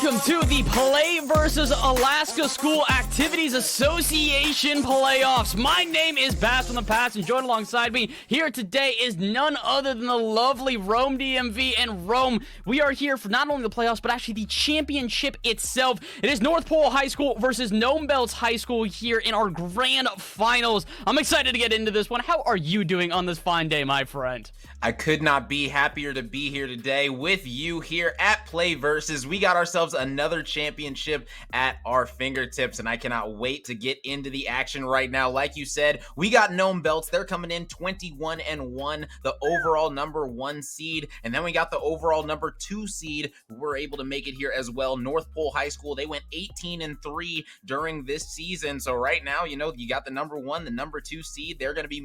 welcome to the PlayVS Alaska School Activities Association playoffs. My name is Bass from the Past, and joined alongside me here today is none other than the lovely Rome DMV. And Rome, we are here for not only the playoffs, but actually the championship itself. It is North Pole High School versus Nome Belts High School here in our grand finals. I'm excited to get into this one. How are you doing on this fine day, my friend? I could not be happier to be here today with you here at PlayVS. We got ourselves another championship at our fingertips, and I cannot wait to get into the action right now. Like you said, we got Nome Belts. They're coming in 21-1, the overall #1 seed, and then we got the overall #2 seed who were able to make it here as well. North Pole High School, they went 18-3 during this season. So right now, you know, you got the #1, the #2 seed. They're going to be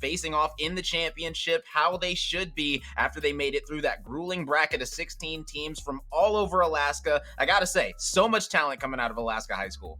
facing off in the championship, how they should be after they made it through that grueling bracket of 16 teams from all over Alaska. I gotta say, so much talent coming out of Alaska High School.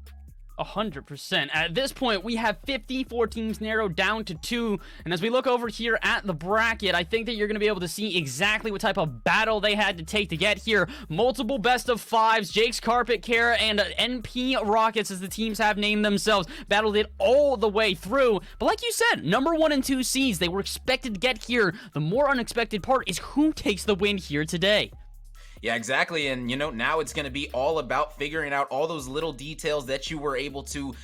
100%. At this point, we have 54 teams narrowed down to 2, and as we look over here at the bracket, I think that you're going to be able to see exactly what type of battle they had to take to get here. Multiple best of 5s, Jake's Carpet Care and NP Rockets, as the teams have named themselves, battled it all the way through. But like you said, #1 and 2 seeds, they were expected to get here. The more unexpected part is who takes the win here today. Yeah, exactly. And, you know, now it's going to be all about figuring out all those little details that you were able to,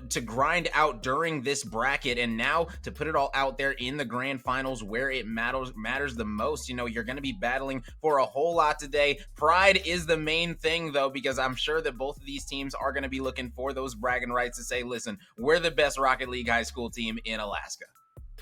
to grind out during this bracket. And now to put it all out there in the grand finals where it matters the most. You know, you're going to be battling for a whole lot today. Pride is the main thing, though, because I'm sure that both of these teams are going to be looking for those bragging rights to say, listen, we're the best Rocket League high school team in Alaska.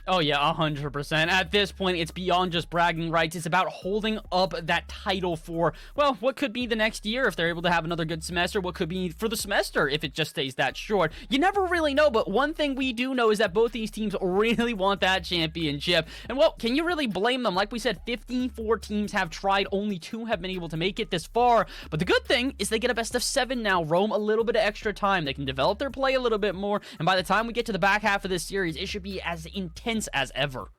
Oh yeah, 100%. At this point, it's beyond just bragging rights. It's about holding up that title for, well, what could be the next year if they're able to have another good semester, what could be for the semester if it just stays that short. You never really know, but one thing we do know is that both these teams really want that championship. And, well, can you really blame them? Like we said, 54 teams have tried. Only 2 have been able to make it this far. But the good thing is they get a best of 7 now. Rome, a little bit of extra time. They can develop their play a little bit more. And by the time we get to the back half of this series, it should be as intense as ever.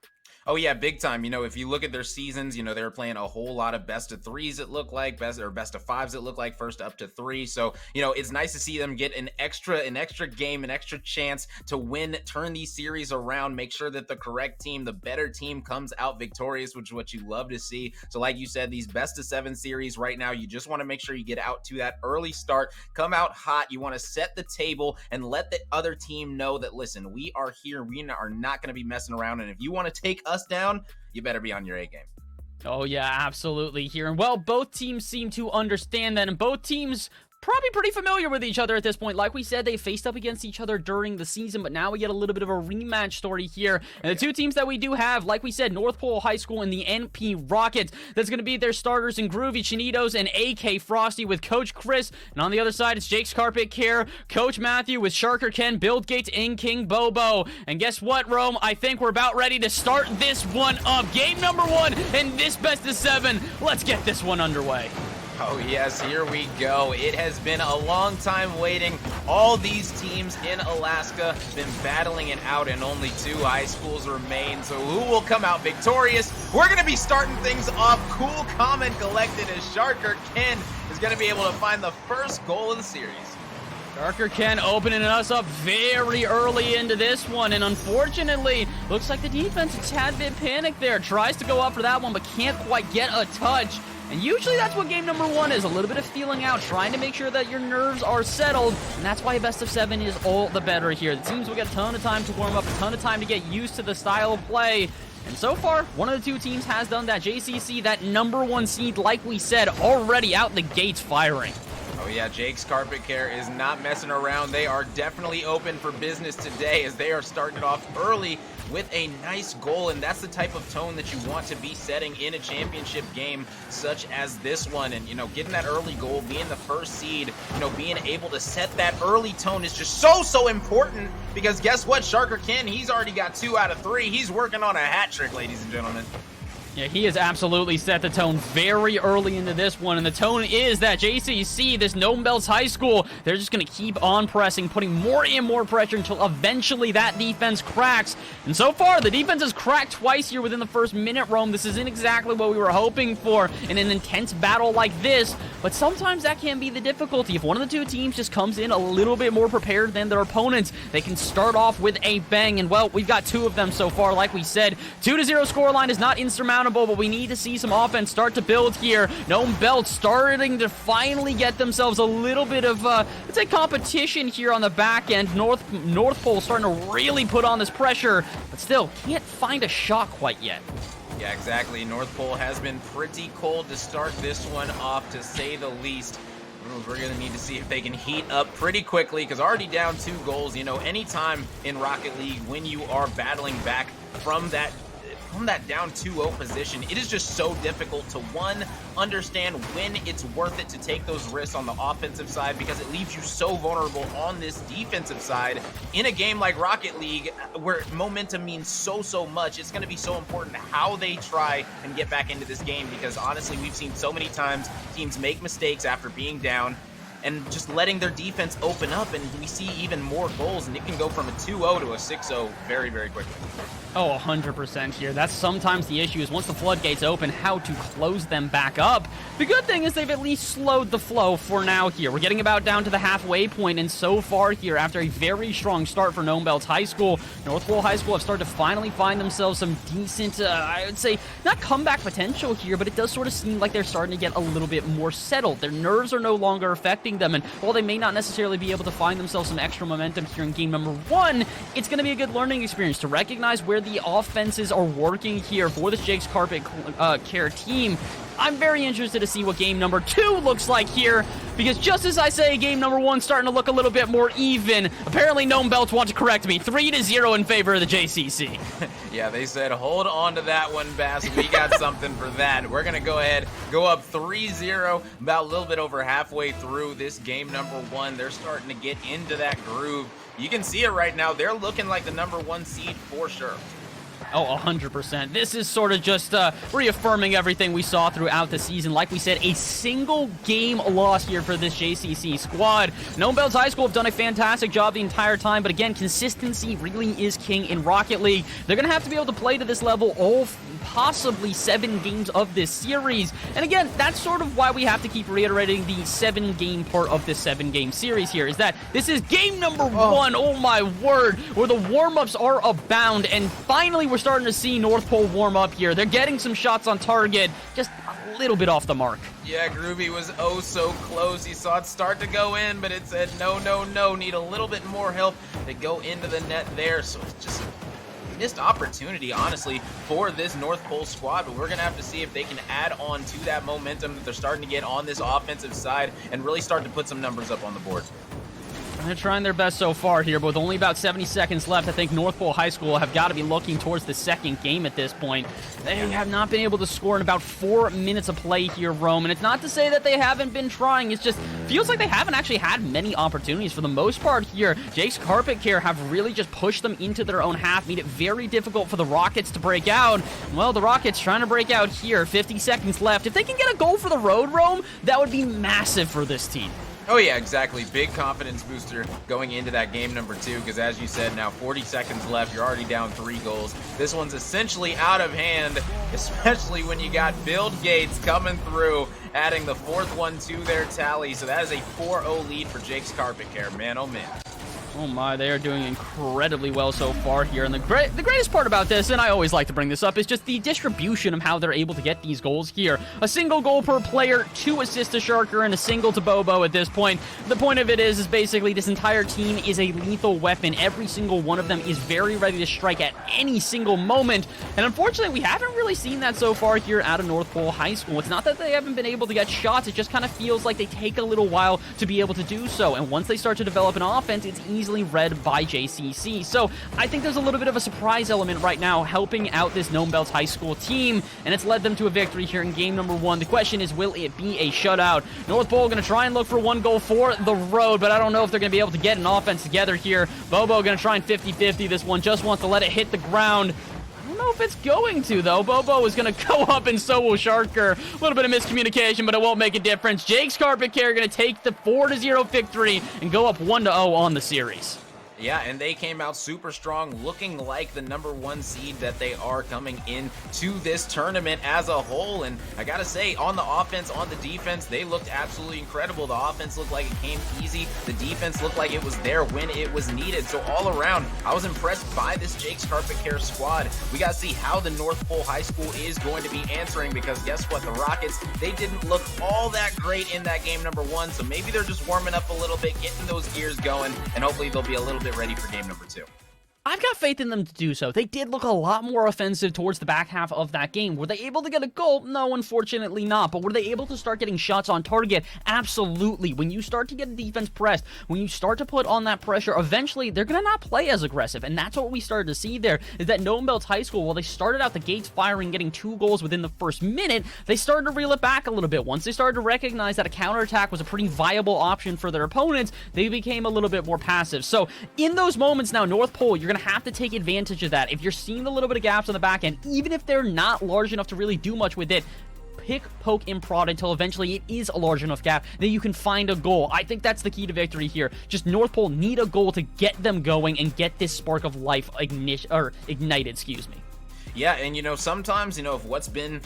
Oh yeah, big time. You know, if you look at their seasons, you know, they were playing a whole lot of best of 3s, it looked like, best of 5s, it looked like, first up to 3. So, you know, it's nice to see them get an extra game, an extra chance to win, turn these series around, make sure that the correct team, the better team, comes out victorious, which is what you love to see. So like you said, these best of 7 series right now, you just want to make sure you get out to that early start, come out hot. You want to set the table and let the other team know that, listen, we are here. We are not going to be messing around. And if you want to take us down, you better be on your A game. Oh yeah, absolutely here. And well, both teams seem to understand that, and both teams probably pretty familiar with each other at this point. Like we said, they faced up against each other during the season, but now we get a little bit of a rematch story here. And the two teams that we do have, like we said, North Pole High School and the NP Rockets. That's going to be their starters in Groovy Chinitos and AK Frosty with Coach Chris. And on the other side, it's Jake's Carpet Care, Coach Matthew with Sharker Ken, Build Gates, and King Bobo. And guess what, Rome? I think we're about ready to start this one up. Game #1 in this best of 7. Let's get this one underway. Oh yes, here we go. It has been a long time waiting. All these teams in Alaska been battling it out, and only 2 high schools remain. So who will come out victorious? We're going to be starting things off cool, calm, and collected as Sharker Ken is going to be able to find the first goal of the series. Sharker Ken opening us up very early into this one, and unfortunately, looks like the defense a tad bit panicked there. Tries to go up for that one, but can't quite get a touch. And usually that's what game #1 is, a little bit of feeling out, trying to make sure that your nerves are settled, and that's why a best of 7 is all the better here. The teams will get a ton of time to warm up, a ton of time to get used to the style of play, and so far, one of the 2 teams has done that. JCC, that #1 seed, like we said, already out the gates firing. Oh yeah, Jake's Carpet Care is not messing around. They are definitely open for business today as they are starting it off early with a nice goal, and that's the type of tone that you want to be setting in a championship game such as this one. And, you know, getting that early goal, being the first seed, you know, being able to set that early tone is just so important, because guess what? Sharker Ken, he's already got 2 out of 3. He's working on a hat trick, ladies and gentlemen. Yeah, he has absolutely set the tone very early into this one, and the tone is that JCC, this Nome Belts High School, they're just going to keep on pressing, putting more and more pressure until eventually that defense cracks. And so far, the defense has cracked twice here within the first minute, Rome. This isn't exactly what we were hoping for in an intense battle like this, but sometimes that can be the difficulty. If one of the two teams just comes in a little bit more prepared than their opponents, they can start off with a bang, and well, we've got two of them so far. Like we said, 2-0 scoreline is not insurmountable, but we need to see some offense start to build here. Nome Belts starting to finally get themselves a little bit of, let's say, competition here on the back end. North Pole starting to really put on this pressure, but still can't find a shot quite yet. Yeah, exactly. North Pole has been pretty cold to start this one off, to say the least. We're going to need to see if they can heat up pretty quickly, because already down 2 goals. You know, anytime in Rocket League when you are battling back from that down 2-0 position, it is just so difficult to, one, understand when it's worth it to take those risks on the offensive side, because it leaves you so vulnerable on this defensive side. In a game like Rocket League, where momentum means so much, it's going to be so important how they try and get back into this game, because honestly, we've seen so many times teams make mistakes after being down and just letting their defense open up, and we see even more goals, and it can go from a 2-0 to a 6-0 very, very quickly. Oh, 100% here. That's sometimes the issue, is once the floodgates open, how to close them back up. The good thing is they've at least slowed the flow for now here. We're getting about down to the halfway point, and so far here, after a very strong start for Nome Belts High School, North Pole High School have started to finally find themselves some decent, I would say, not comeback potential here, but it does sort of seem like they're starting to get a little bit more settled. Their nerves are no longer affecting them, and while they may not necessarily be able to find themselves some extra momentum here in game number 1, it's going to be a good learning experience to recognize where the offenses are working here for this Jake's Carpet Care team. I'm very interested to see what game number 2 looks like here, because just as I say, game number 1 starting to look a little bit more even, apparently Nome Belts want to correct me. 3-0 in favor of the JCC. Yeah, they said hold on to that one, Bass. We got something for that. We're going to go ahead, go up 3-0, about a little bit over halfway through this game number 1. They're starting to get into that groove. You can see it right now. They're looking like the number 1 seed for sure. Oh, 100%. This is sort of just reaffirming everything we saw throughout the season. Like we said, a single game loss here for this JCC squad. Nome Belts High School have done a fantastic job the entire time, but again, consistency really is king in Rocket League. They're going to have to be able to play to this level all possibly 7 games of this series. And again, that's sort of why we have to keep reiterating the 7-game part of this 7-game series here, is that this is game number 1, oh my word, where the warm-ups are abound, and finally we're starting to see North Pole warm up here. They're getting some shots on target, just a little bit off the mark. Yeah, Groovy was oh so close. He saw it start to go in, but it said no, need a little bit more help to go into the net there. So it's just a missed opportunity, honestly, for this North Pole squad, but we're going to have to see if they can add on to that momentum that they're starting to get on this offensive side and really start to put some numbers up on the board. They're trying their best so far here, but with only about 70 seconds left, I think North Pole High School have got to be looking towards the second game at this point. They have not been able to score in about 4 minutes of play here, Rome, and it's not to say that they haven't been trying. It just feels like they haven't actually had many opportunities for the most part here. Jake's Carpet Care have really just pushed them into their own half, made it very difficult for the Rockets to break out. Well, the Rockets trying to break out here, 50 seconds left. If they can get a goal for the road, Rome, that would be massive for this team. Oh yeah, exactly. Big confidence booster going into that game number 2, because as you said, now 40 seconds left, you're already down 3 goals. This one's essentially out of hand, especially when you got Build Gates coming through, adding the 4th one to their tally. So that is a 4-0 lead for Jake's Carpet Care. Man, oh man. Oh my, they are doing incredibly well so far here. And the greatest part about this, and I always like to bring this up, is just the distribution of how they're able to get these goals here. A single goal per player, 2 assists to Sharker, and a single to Bobo at this point. The point of it is basically this entire team is a lethal weapon. Every single one of them is very ready to strike at any single moment. And unfortunately, we haven't really seen that so far here out of North Pole High School. It's not that they haven't been able to get shots, it just kind of feels like they take a little while to be able to do so. And once they start to develop an offense, it's easily read by JCC. So I think there's a little bit of a surprise element right now helping out this Nome Belts High School team, and it's led them to a victory here in game number 1. The question is, will it be a shutout? North Pole going to try and look for 1 goal for the road, but I don't know if they're going to be able to get an offense together here. Bobo going to try and 50-50 this one, just wants to let it hit the ground. I don't know if it's going to, though. Bobo is going to go up, and so will Sharker. A little bit of miscommunication, but it won't make a difference. Jake's Carpet Care going to take the 4-0 victory and go up 1-0 on the series. Yeah, and they came out super strong, looking like the #1 seed that they are coming into this tournament as a whole. And I gotta say, on the offense, on the defense, they looked absolutely incredible. The offense looked like it came easy. The defense looked like it was there when it was needed. So all around, I was impressed by this Jake's Carpet Care squad. We gotta see how the North Pole High School is going to be answering, because guess what? The Rockets, they didn't look all that great in that game #1. So maybe they're just warming up a little bit, getting those gears going, and hopefully they'll be a little bit ready for game #2. I've got faith in them to do so. They did look a lot more offensive towards the back half of that game. Were they able to get a goal? No, unfortunately not. But were they able to start getting shots on target? Absolutely. When you start to get a defense pressed, when you start to put on that pressure, eventually they're going to not play as aggressive. And that's what we started to see there, is that Nome Belts High School, while they started out the gates firing, getting 2 goals within the first minute, they started to reel it back a little bit. Once they started to recognize that a counterattack was a pretty viable option for their opponents, they became a little bit more passive. So in those moments now, North Pole, you're going to have to take advantage of that. If you're seeing a little bit of gaps on the back end, even if they're not large enough to really do much with it, pick, poke, and prod until eventually it is a large enough gap that you can find a goal. I think that's the key to victory here. Just North Pole need a goal to get them going and get this spark of life ignited, excuse me. Yeah, and sometimes, if what's been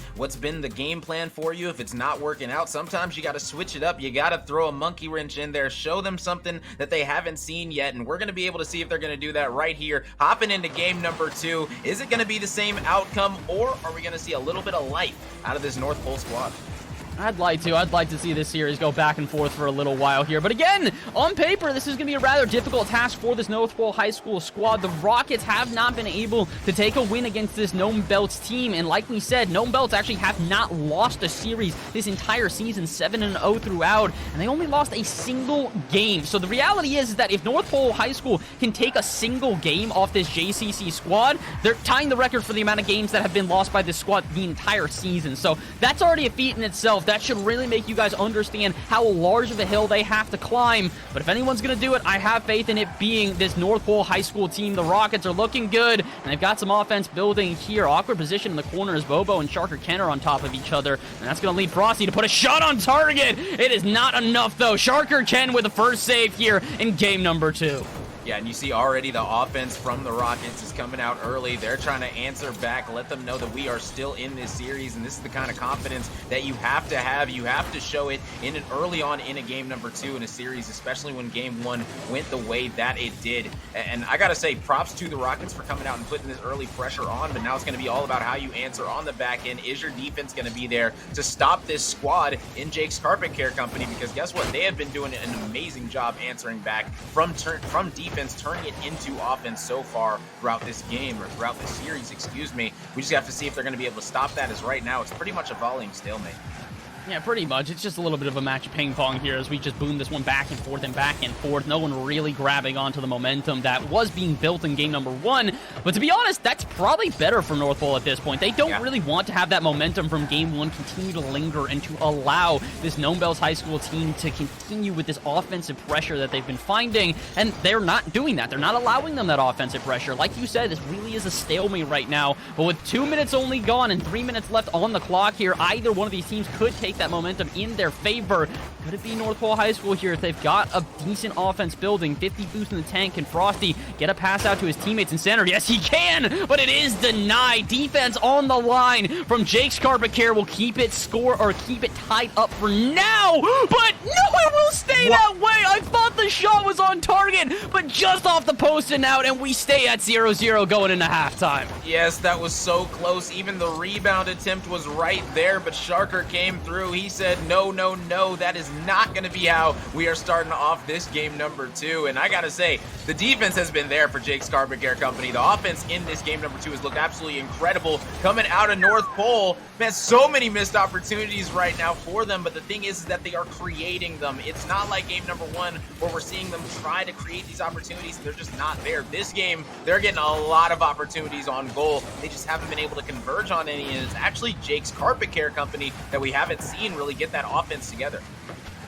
the game plan for you, if it's not working out, sometimes you got to switch it up. You got to throw a monkey wrench in there, show them something that they haven't seen yet, and we're going to be able to see if they're going to do that right here. Hopping into game #2, is it going to be the same outcome, or are we going to see a little bit of life out of this North Pole squad? I'd like to see this series go back and forth for a little while here. But again, on paper, this is going to be a rather difficult task for this North Pole High School squad. The Rockets have not been able to take a win against this Nome Belts team. And like we said, Nome Belts actually have not lost a series this entire season, 7-0 throughout. And they only lost a single game. So the reality is that if North Pole High School can take a single game off this JCC squad, they're tying the record for the amount of games that have been lost by this squad the entire season. So that's already a feat in itself. That should really make you guys understand how large of a hill they have to climb. But if anyone's going to do it, I have faith in it being this North Pole High School team. The Rockets are looking good, and they've got some offense building here. Awkward position in the corner as Bobo and Sharker Ken are on top of each other, and that's going to lead Frosty to put a shot on target. It is not enough, though. Sharker Ken with the first save here in game #2. Yeah, and you see already the offense from the Rockets is coming out early. They're trying to answer back, let them know that we are still in this series, and this is the kind of confidence that you have to have. You have to show it early on in a game #2 in a series, especially when game 1 went the way that it did. And I got to say, props to the Rockets for coming out and putting this early pressure on, but now it's going to be all about how you answer on the back end. Is your defense going to be there to stop this squad in Jake's Carpet Care Company? Because guess what? They have been doing an amazing job answering back from defense, turning it into offense so far throughout this game, or throughout this series, excuse me. We just have to see if they're going to be able to stop that, as right now it's pretty much a volleying stalemate. Yeah, pretty much. It's just a little bit of a match of ping pong here as we just boom this one back and forth and back and forth. No one really grabbing onto the momentum that was being built in game #1. But to be honest, that's probably better for North Pole at this point. They don't really want to have that momentum from game 1 continue to linger and to allow this Nome Belts High School team to continue with this offensive pressure that they've been finding. And they're not doing that. They're not allowing them that offensive pressure. Like you said, this really is a stalemate right now. But with 2 minutes only gone and 3 minutes left on the clock here, either one of these teams could take that momentum in their favor. Could it be North Pole High School here if they've got a decent offense building? 50 boost in the tank. Can Frosty get a pass out to his teammates in center? Yes, he can, but it is denied. Defense on the line from Jake's Carpet Care will keep it tied up for now, but no, it will stay that way. I thought the shot was on target, but just off the post and out, and we stay at 0-0 going into halftime. Yes, that was so close. Even the rebound attempt was right there, but Sharker came through. He said, no, no, no, that is not going to be how we are starting off this game #2. And I got to say, the defense has been there for Jake's Carpet Care Company. The offense in this game #2 has looked absolutely incredible coming out of North Pole. Man, so many missed opportunities right now for them, but the thing is that they are creating them. It's not like game #1 where we're seeing them try to create these opportunities and they're just not there. This game, they're getting a lot of opportunities on goal. They just haven't been able to converge on any, and it's actually Jake's Carpet Care Company that we haven't seen really get that offense together.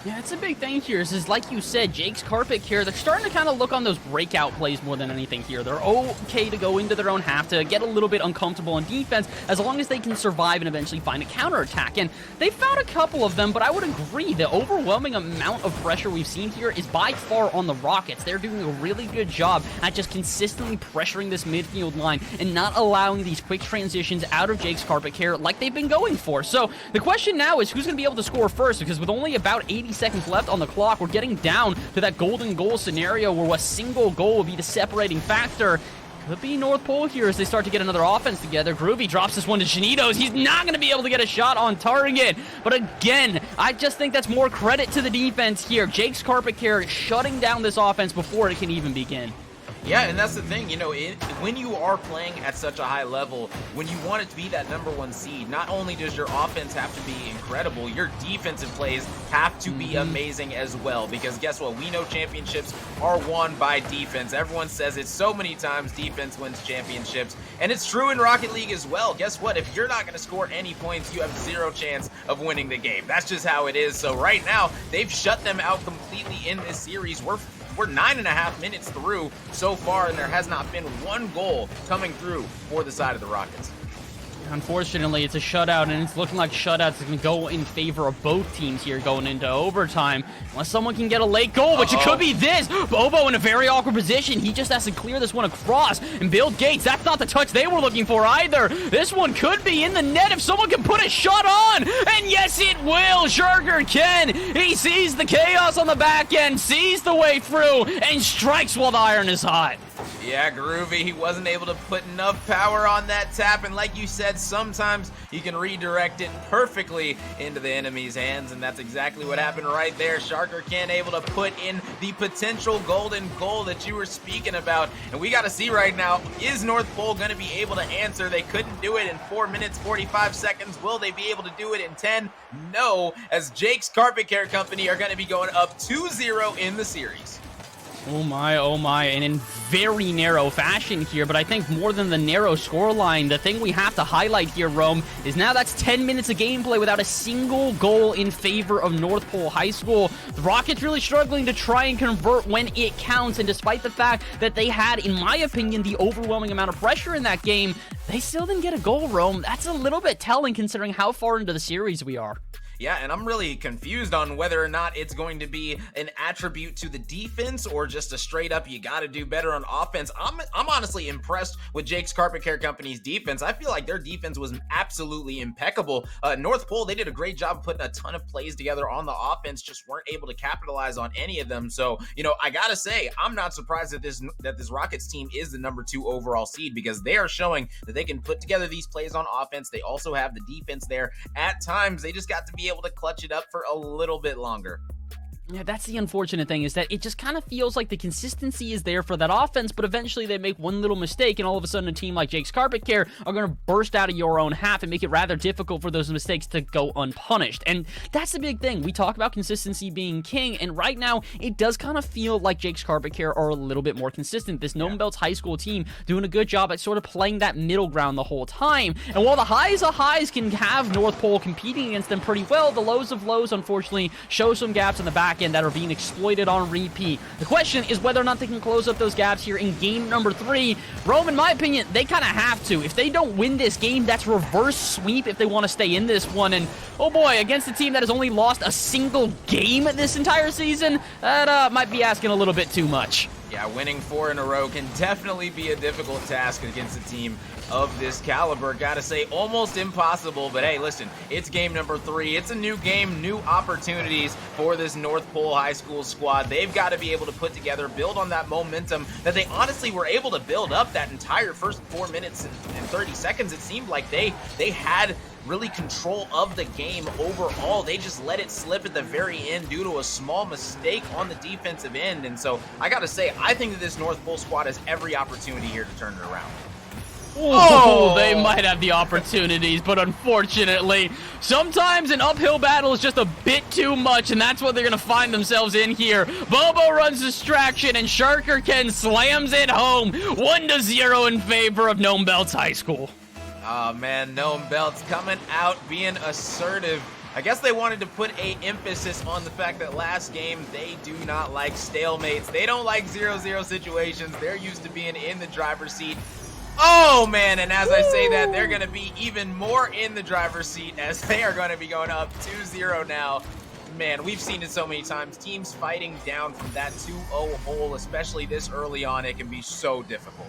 Yeah, it's a big thing here. Is like you said, Jake's Carpet here, they're starting to kind of look on those breakout plays more than anything here. They're okay to go into their own half, to get a little bit uncomfortable on defense, as long as they can survive and eventually find a counterattack. And they found a couple of them, but I would agree, the overwhelming amount of pressure we've seen here is by far on the Rockets. They're doing a really good job at just consistently pressuring this midfield line and not allowing these quick transitions out of Jake's Carpet care like they've been going for. So the question now is who's going to be able to score first, because with only about 80 seconds left on the clock, we're getting down to that golden goal scenario where a single goal will be the separating factor. Could be North Pole here as they start to get another offense together. Groovy drops this one to Chinitos. He's not going to be able to get a shot on target. But again, I just think that's more credit to the defense here. Jake's Carpet care shutting down this offense before it can even begin. Yeah, and that's the thing, you know, when you are playing at such a high level, when you want it to be that #1 seed, not only does your offense have to be incredible, your defensive plays have to be amazing as well. Because guess what? We know championships are won by defense. Everyone says it so many times, defense wins championships. And it's true in Rocket League as well. Guess what? If you're not going to score any points, you have zero chance of winning the game. That's just how it is. So right now, they've shut them out completely in this series. We're 9.5 minutes through so far, and there has not been one goal coming through for the side of the Rockets. Unfortunately, it's a shutout, and it's looking like shutouts are going to go in favor of both teams here going into overtime. Unless someone can get a late goal, which it could be this. Bobo in a very awkward position. He just has to clear this one across and build Gates. That's not the touch they were looking for either. This one could be in the net if someone can put a shot on. And yes, it will. Sharker can. He sees the chaos on the back end, sees the way through, and strikes while the iron is hot. Yeah, Groovy, he wasn't able to put enough power on that tap, and like you said, sometimes you can redirect it perfectly into the enemy's hands, and that's exactly what happened right there. Sharker can't able to put in the potential golden goal that you were speaking about, and we got to see right now, is North Pole going to be able to answer? They couldn't do it in 4 minutes, 45 seconds. Will they be able to do it in 10? No, as Jake's Carpet Care Company are going to be going up 2-0 in the series. Oh my, and in very narrow fashion here, but I think more than the narrow scoreline, the thing we have to highlight here, Rome, is now that's 10 minutes of gameplay without a single goal in favor of North Pole High School. The Rockets really struggling to try and convert when it counts, and despite the fact that they had, in my opinion, the overwhelming amount of pressure in that game, they still didn't get a goal, Rome. That's a little bit telling considering how far into the series we are. Yeah, and I'm really confused on whether or not it's going to be an attribute to the defense or just a straight up, you got to do better on offense. I'm honestly impressed with Jake's Carpet Care Company's defense. I feel like their defense was absolutely impeccable. North Pole, they did a great job putting a ton of plays together on the offense, just weren't able to capitalize on any of them. So, you know, I got to say, I'm not surprised that this Rockets team is the #2 overall seed, because they are showing that they can put together these plays on offense. They also have the defense there. At times, they just got to be able to clutch it up for a little bit longer. Yeah, that's the unfortunate thing, is that it just kind of feels like the consistency is there for that offense, but eventually they make one little mistake, and all of a sudden a team like Jake's Carpet Care are going to burst out of your own half and make it rather difficult for those mistakes to go unpunished. And that's the big thing. We talk about consistency being king, and right now it does kind of feel like Jake's Carpet Care are a little bit more consistent. This Nome Belts High School team doing a good job at sort of playing that middle ground the whole time. And while the highs of highs can have North Pole competing against them pretty well, the lows of lows, unfortunately, show some gaps in the back end that are being exploited on repeat. The question is whether or not they can close up those gaps here in game number 3. Rome, in my opinion, they kind of have to. If they don't win this game, that's reverse sweep if they want to stay in this one. And oh boy, against a team that has only lost a single game this entire season, that might be asking a little bit too much. Yeah, winning 4 in a row can definitely be a difficult task against a team of this caliber. Gotta say, almost impossible, but hey, listen, it's game number 3. It's a new game, new opportunities for this North Pole High School squad. They've got to be able to put together, build on that momentum that they honestly were able to build up that entire first 4 minutes and 30 seconds. It seemed like they had really control of the game overall. They just let it slip at the very end due to a small mistake on the defensive end. And so I gotta say, I think that this North Pole squad has every opportunity here to turn it around. Oh, they might have the opportunities, but unfortunately, sometimes an uphill battle is just a bit too much, and that's what they're going to find themselves in here. Bobo runs distraction, and Sharker Ken slams it home. 1-0 in favor of Nome Belts High School. Oh man, Nome Belts coming out, being assertive, I guess they wanted to put a emphasis on the fact that last game, they do not like stalemates. They don't like 0-0 situations. They're used to being in the driver's seat. Oh, man, and as I say that, they're going to be even more in the driver's seat as they are going to be going up 2-0 now. Man, we've seen it so many times. Teams fighting down from that 2-0 hole, especially this early on, it can be so difficult.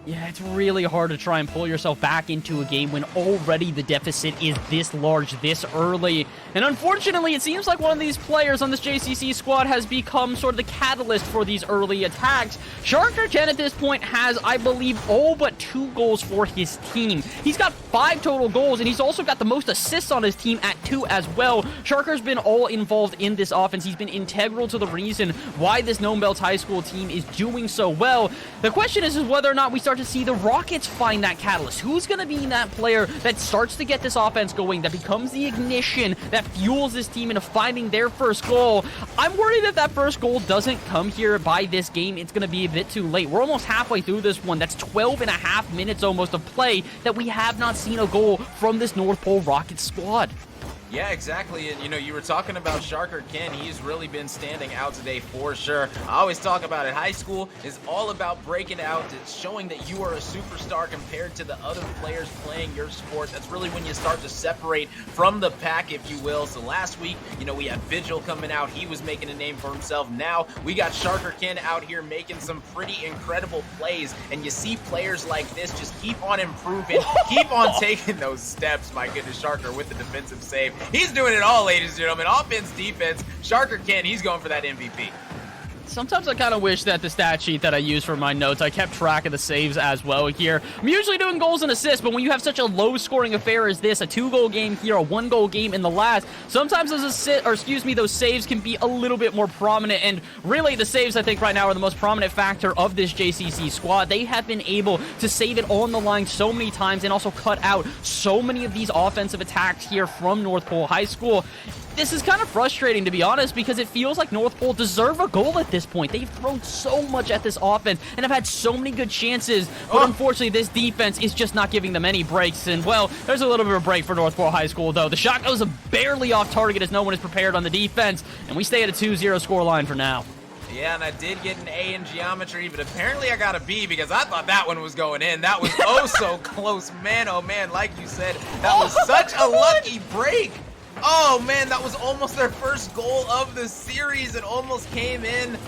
Yeah, it's really hard to try and pull yourself back into a game when already the deficit is this large this early. And unfortunately, it seems like one of these players on this JCC squad has become sort of the catalyst for these early attacks. Sharker Ken at this point has, I believe, all but 2 goals for his team. He's got 5 total goals, and he's also got the most assists on his team at 2 as well. Sharker's been all involved in this offense. He's been integral to the reason why this Gnome High School team is doing so well. The question is whether or not we start to see the Rockets find that catalyst. Who's going to be that player that starts to get this offense going, that becomes the ignition, that fuels this team into finding their first goal? I'm worried that first goal doesn't come here by this game. It's going to be a bit too late. We're almost halfway through this one. That's 12 and a half minutes almost of play that we have not seen a goal from this North Pole Rockets squad. Yeah, exactly. And, you were talking about Sharker Ken. He's really been standing out today for sure. I always talk about it. High school is all about breaking out. It's showing that you are a superstar compared to the other players playing your sport. That's really when you start to separate from the pack, if you will. So last week, we had Vigil coming out. He was making a name for himself. Now we got Sharker Ken out here making some pretty incredible plays. And you see players like this just keep on improving, keep on taking those steps. My goodness, Sharker with the defensive save. He's doing it all, ladies and gentlemen. Offense, defense. Sharker Ken, he's going for that MVP. Sometimes I kind of wish that the stat sheet that I use for my notes, I kept track of the saves as well here. I'm usually doing goals and assists, but when you have such a low-scoring affair as this, a 2-goal game here, a 1-goal game in the last, sometimes those saves can be a little bit more prominent. And really, the saves, I think, right now are the most prominent factor of this JCC squad. They have been able to save it on the line so many times and also cut out so many of these offensive attacks here from North Pole High School. This is kind of frustrating, to be honest, because it feels like North Pole deserve a goal at this point. They've thrown so much at this offense and have had so many good chances, but unfortunately, this defense is just not giving them any breaks. And, well, there's a little bit of a break for North Pole High School, though. The shot goes barely off target as no one is prepared on the defense, and we stay at a 2-0 scoreline for now. Yeah, and I did get an A in geometry, but apparently I got a B because I thought that one was going in. That was oh so close. Man, oh man, like you said, that was such a lucky break. Oh man, that was almost their first goal of the series. It almost came in.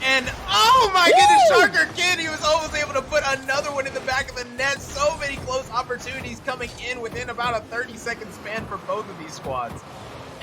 And oh my goodness, Sharker Ken, he was almost able to put another one in the back of the net. So many close opportunities coming in within about a 30-second span for both of these squads.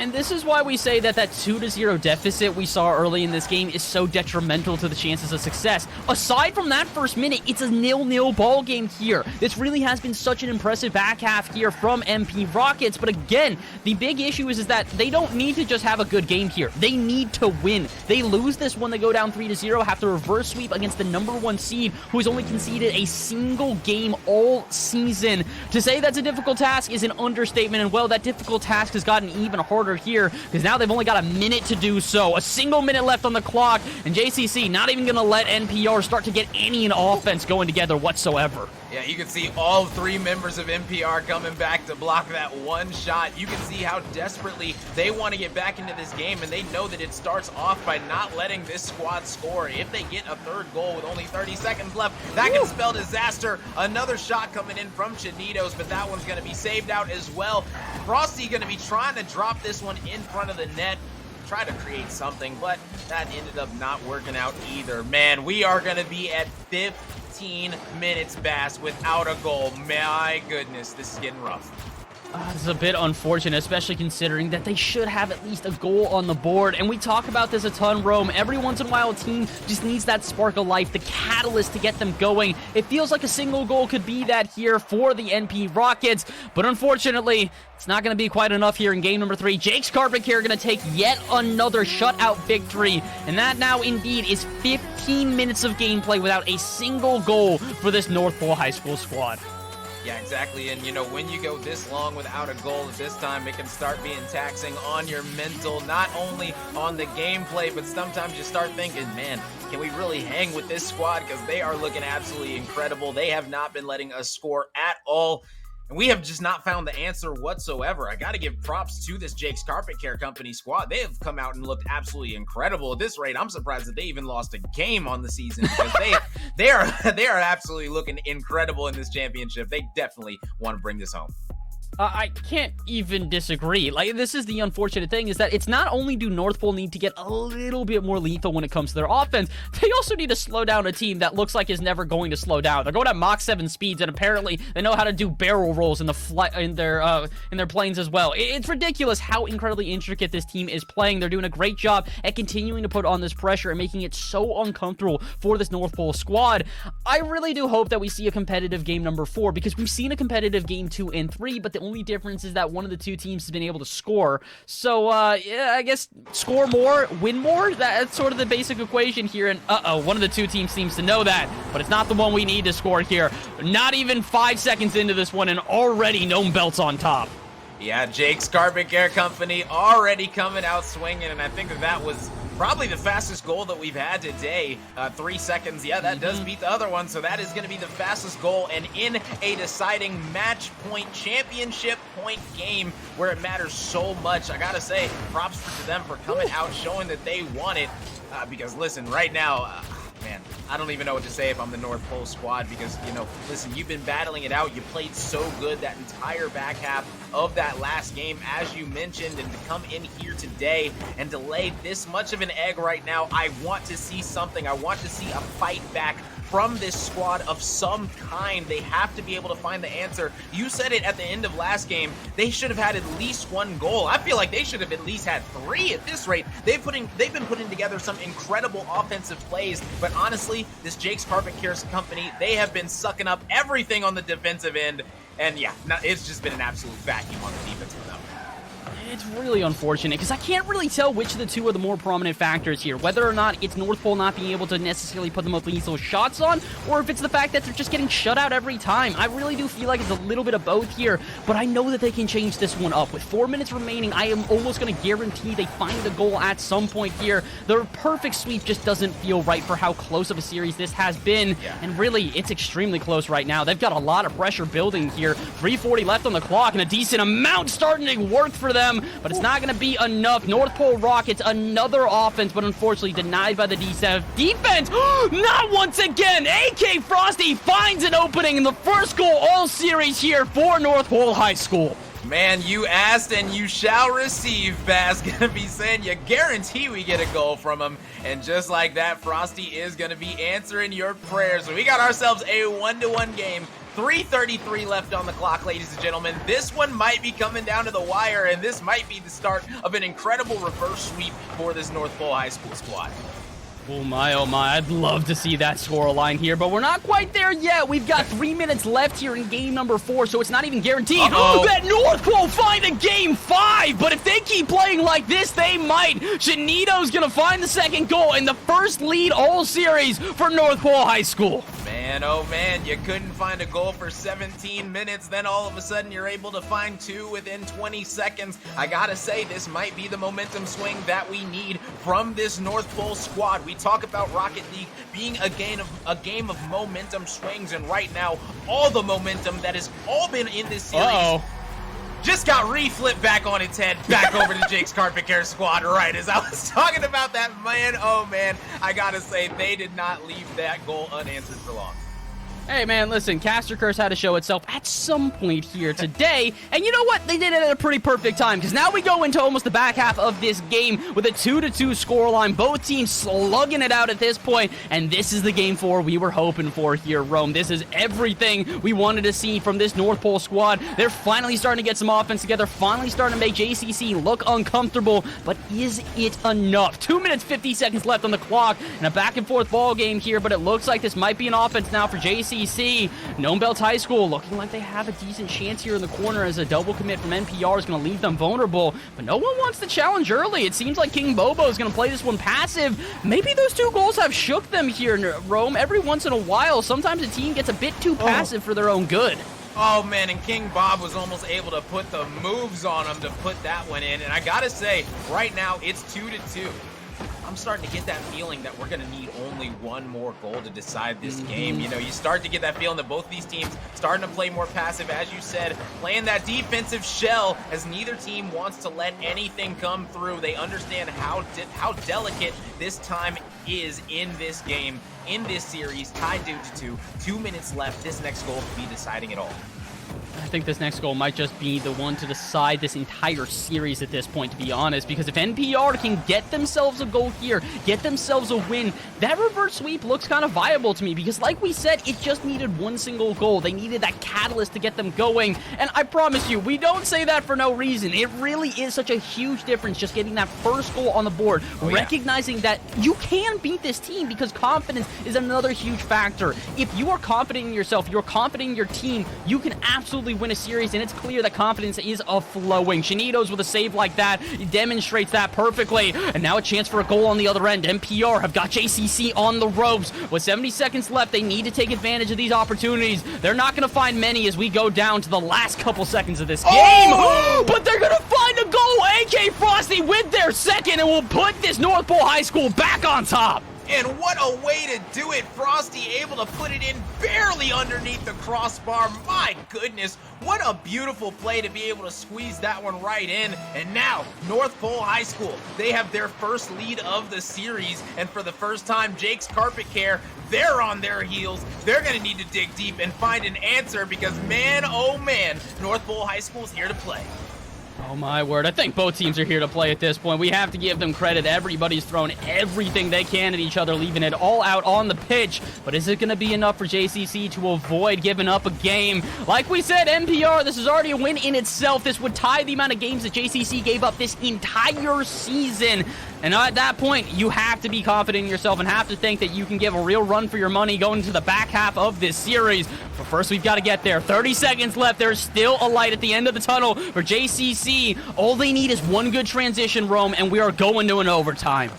And this is why we say that 2-0 deficit we saw early in this game is so detrimental to the chances of success. Aside from that first minute, it's a 0-0 ball game here. This really has been such an impressive back half here from MP Rockets. But again, the big issue is that they don't need to just have a good game here. They need to win. They lose this when they go down 3-0, have to reverse sweep against the #1 seed, who has only conceded a single game all season. To say that's a difficult task is an understatement, and well, that difficult task has gotten even harder here because now they've only got a minute to do so. A single minute left on the clock, and JCC not even going to let NPR start to get any offense going together whatsoever. Yeah, you can see all 3 members of NPR coming back to block that one shot. You can see how desperately they want to get back into this game, and they know that it starts off by not letting this squad score. If they get a 3rd goal with only 30 seconds left, that can spell disaster. Another shot coming in from Chinitos, but that one's going to be saved out as well. Frosty going to be trying to drop this one in front of the net, try to create something, but that ended up not working out either. Man, we are going to be at 15 minutes, Bass, without a goal. My goodness, this is getting rough. This is a bit unfortunate, especially considering that they should have at least a goal on the board. And we talk about this a ton, Rome. Every once in a while, a team just needs that spark of life, the catalyst to get them going. It feels like a single goal could be that here for the NP Rockets. But unfortunately, it's not going to be quite enough here in game number 3. Jake's Carpet Care going to take yet another shutout victory. And that now indeed is 15 minutes of gameplay without a single goal for this North Pole High School squad. Yeah, exactly. And, when you go this long without a goal at this time, it can start being taxing on your mental, not only on the gameplay, but sometimes you start thinking, man, can we really hang with this squad? Because they are looking absolutely incredible. They have not been letting us score at all. And we have just not found the answer whatsoever. I got to give props to this Jake's Carpet Care Company squad. They have come out and looked absolutely incredible. At this rate, I'm surprised that they even lost a game on the season, because they are absolutely looking incredible in this championship. They definitely want to bring this home. I can't even disagree. Like, this is the unfortunate thing, is that it's not only do North Pole need to get a little bit more lethal when it comes to their offense, they also need to slow down a team that looks like is never going to slow down. They're going at Mach 7 speeds, and apparently they know how to do barrel rolls in their planes as well. It's ridiculous how incredibly intricate this team is playing. They're doing a great job at continuing to put on this pressure and making it so uncomfortable for this North Pole squad. I really do hope that we see a competitive game number 4, because we've seen a competitive game 2 and 3, but the only difference is that one of the two teams has been able to score. So, yeah, I guess score more, win more? That's sort of the basic equation here, and one of the two teams seems to know that, but it's not the one we need to score here. Not even 5 seconds into this one, and already Gnome Belt's on top. Yeah, Jake's Carpet Care Company already coming out swinging, and I think that was probably the fastest goal that we've had today. 3 seconds. Yeah, that does beat the other one, so that is going to be the fastest goal, and in a deciding match point championship point game where it matters so much. I gotta say, props to them for coming out, showing that they want it, because listen, right now, man, I don't even know what to say if I'm the North Pole squad, because, you know, listen, you've been battling it out. You played so good that entire back half of that last game, as you mentioned, and to come in here today and to lay this much of an egg right now, I want to see something. I want to see a fight back from this squad of some kind. They have to be able to find the answer. You said it at the end of last game. They should have had at least 1 goal. I feel like they should have at least had 3 at this rate. They've been putting together some incredible offensive plays, but honestly, this Jake's Carpet Care Company, they have been sucking up everything on the defensive end, and yeah, it's just been an absolute vacuum on the defense for them. It's really unfortunate, because I can't really tell which of the two are the more prominent factors here. Whether or not it's North Pole not being able to necessarily put the most lethal shots on, or if it's the fact that they're just getting shut out every time. I really do feel like it's a little bit of both here, but I know that they can change this one up. With 4 minutes remaining, I am almost going to guarantee they find a goal at some point here. Their perfect sweep just doesn't feel right for how close of a series this has been, and really, it's extremely close right now. They've got a lot of pressure building here. 3:40 left on the clock, and a decent amount starting to work for them, but it's not going to be enough. North Pole Rockets, another offense, but unfortunately denied by the defense. Not once again. AK Frosty finds an opening in the first goal all series here for North Pole High School. Man, you asked and you shall receive, Baz. Gonna be saying you guarantee we get a goal from him. And just like that, Frosty is gonna be answering your prayers. So we got ourselves a 1-1 game. 3:33 left on the clock, ladies and gentlemen. This one might be coming down to the wire, and this might be the start of an incredible reverse sweep for this North Pole High School squad. Oh my, I'd love to see that scoreline here, but we're not quite there yet. We've got 3 minutes left here in game number 4, so it's not even guaranteed. That North Pole find a game 5, but if they keep playing like this, they might. Shanito's gonna find the second goal and the first lead all series for North Pole High School. Man, oh man, you couldn't find a goal for 17 minutes, then all of a sudden you're able to find 2 within 20 seconds. I gotta say, this might be the momentum swing that we need from this North Pole squad. We talk about Rocket League being a game of momentum swings, and right now, all the momentum that has all been in this series just got reflipped back on its head, back over to Jake's Carpet Care squad, right as I was talking about that. Man, oh man, I gotta say, they did not leave that goal unanswered for long. Hey man, listen, Caster Curse had to show itself at some point here today, and you know what? They did it at a pretty perfect time, because now we go into almost the back half of this game with a 2-2 scoreline. Both teams slugging it out at this point, and this is the game 4 we were hoping for here, Rome. This is everything we wanted to see from this North Pole squad. They're finally starting to get some offense together, finally starting to make JCC look uncomfortable, but is it enough? 2 minutes, 50 seconds left on the clock, and a back-and-forth ball game here, but it looks like this might be an offense now for JCC. Gnome Belts High School looking like they have a decent chance here in the corner, as a double commit from NPR is going to leave them vulnerable, but no one wants to challenge early. It seems like King Bobo is going to play this one passive. Maybe those 2 goals have shook them here in Rome. Every once in a while, sometimes a team gets a bit too passive for their own good. Oh man, and King Bob was almost able to put the moves on him to put that one in, and I gotta say, right now, it's 2-2. I'm starting to get that feeling that we're going to need only one more goal to decide this game. You know, you start to get that feeling that both these teams starting to play more passive, as you said, playing that defensive shell, as neither team wants to let anything come through. They understand how delicate this time is in this game, in this series, tied 2-2. 2 minutes left. This next goal could be deciding it all. I think this next goal might just be the one to decide this entire series at this point, to be honest, because if NPR can get themselves a goal here, get themselves a win, that reverse sweep looks kind of viable to me, because like we said, it just needed one single goal. They needed that catalyst to get them going, and I promise you, we don't say that for no reason. It really is such a huge difference just getting that first goal on the board, recognizing that you can beat this team, because confidence is another huge factor. If you are confident in yourself, you're confident in your team, you can absolutely win a series, and it's clear that confidence is flowing. Shinito's with a save like that, he demonstrates that perfectly, and now a chance for a goal on the other end. NPR have got JCC on the ropes. With 70 seconds left, they need to take advantage of these opportunities. They're not going to find many as we go down to the last couple seconds of this game, but they're going to find a goal. AK Frosty with their second, and will put this North Pole High School back on top. And what a way to do it. Frosty able to put it in barely underneath the crossbar. My goodness, what a beautiful play to be able to squeeze that one right in. And now, North Pole High School, they have their first lead of the series. And for the first time, Jake's Carpet Care, they're on their heels. They're going to need to dig deep and find an answer because, man, oh man, North Pole High School is here to play. Oh my word, I think both teams are here to play at this point. We have to give them credit. Everybody's thrown everything they can at each other, leaving it all out on the pitch. But is it going to be enough for JCC to avoid giving up a game? Like we said, NPR, this is already a win in itself. This would tie the amount of games that JCC gave up this entire season. And at that point, you have to be confident in yourself and have to think that you can give a real run for your money going into the back half of this series. But first, we've got to get there. 30 seconds left. There's still a light at the end of the tunnel for JCC. All they need is one good transition, Rome, and we are going to an overtime.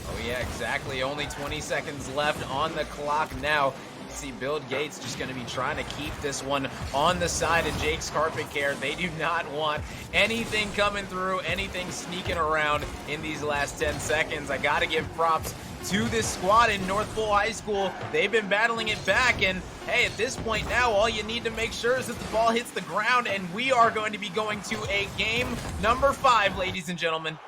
Oh, yeah, exactly. Only 20 seconds left on the clock now. See Build Gates just going to be trying to keep this one on the side of Jake's Carpet Care. They do not want anything coming through, anything sneaking around in these last 10 seconds. I got to give props to this squad in North Pole High School. They've been battling it back, and hey, at this point now, all you need to make sure is that the ball hits the ground, and we are going to be going to a game number 5, ladies and gentlemen.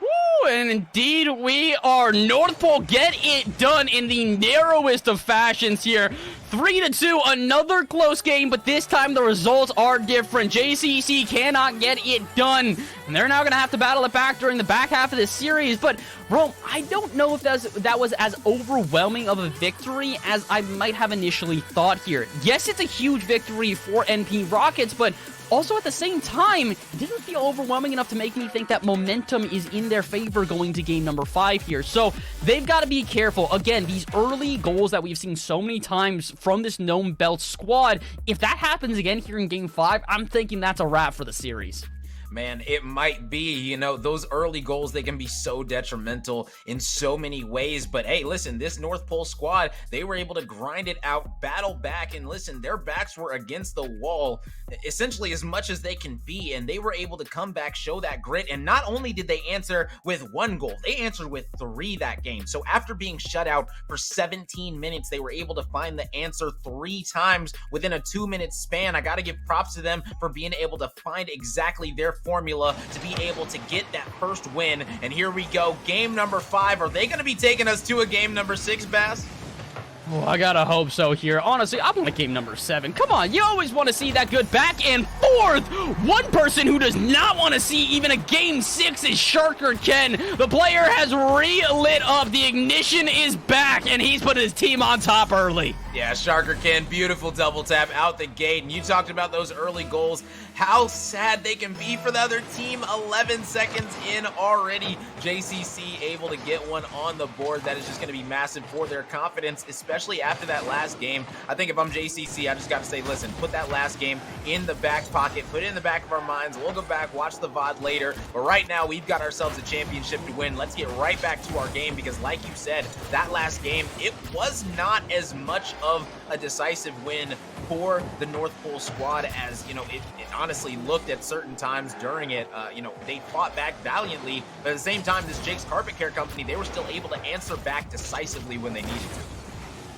Woo, and indeed we are. North Pole get it done in the narrowest of fashions here. 3-2, another close game, but this time the results are different. JCC cannot get it done, and they're now going to have to battle it back during the back half of this series. But, Rome, I don't know if that was as overwhelming of a victory as I might have initially thought here. Yes, it's a huge victory for NP Rockets, but also, at the same time, it didn't feel overwhelming enough to make me think that momentum is in their favor going to game number 5 here. So, they've got to be careful. Again, these early goals that we've seen so many times from this Gnome Belt squad, if that happens again here in game 5, I'm thinking that's a wrap for the series. Man, it might be, you know, those early goals, they can be so detrimental in so many ways. But hey, listen, this North Pole squad, they were able to grind it out, battle back, and listen, their backs were against the wall essentially as much as they can be, and they were able to come back, show that grit. And not only did they answer with 1 goal, they answered with 3 that game. So after being shut out for 17 minutes, they were able to find the answer 3 times within a 2-minute span. I got to give props to them for being able to find exactly their formula to be able to get that first win. And here we go, game number 5. Are they going to be taking us to a game number 6, Bass? Oh, I gotta hope so here. Honestly, I want a game number 7. Come on, you always want to see that good back and forth. One person who does not want to see even a game 6 is Sharker Ken. The player has relit up. The ignition is back, and he's put his team on top early. Yeah, Sharker Ken, beautiful double tap out the gate. And you talked about those early goals, how sad they can be for the other team. 11 seconds in already. JCC able to get one on the board. That is just going to be massive for their confidence, especially after that last game. I think if I'm JCC, I just got to say, listen, put that last game in the back pocket, put it in the back of our minds. We'll go back, watch the VOD later. But right now, we've got ourselves a championship to win. Let's get right back to our game because like you said, that last game, it was not as much of a decisive win for the North Pole squad, as you know, it honestly looked at certain times during it, you know, they fought back valiantly, but at the same time, this Jake's Carpet Care Company, they were still able to answer back decisively when they needed to.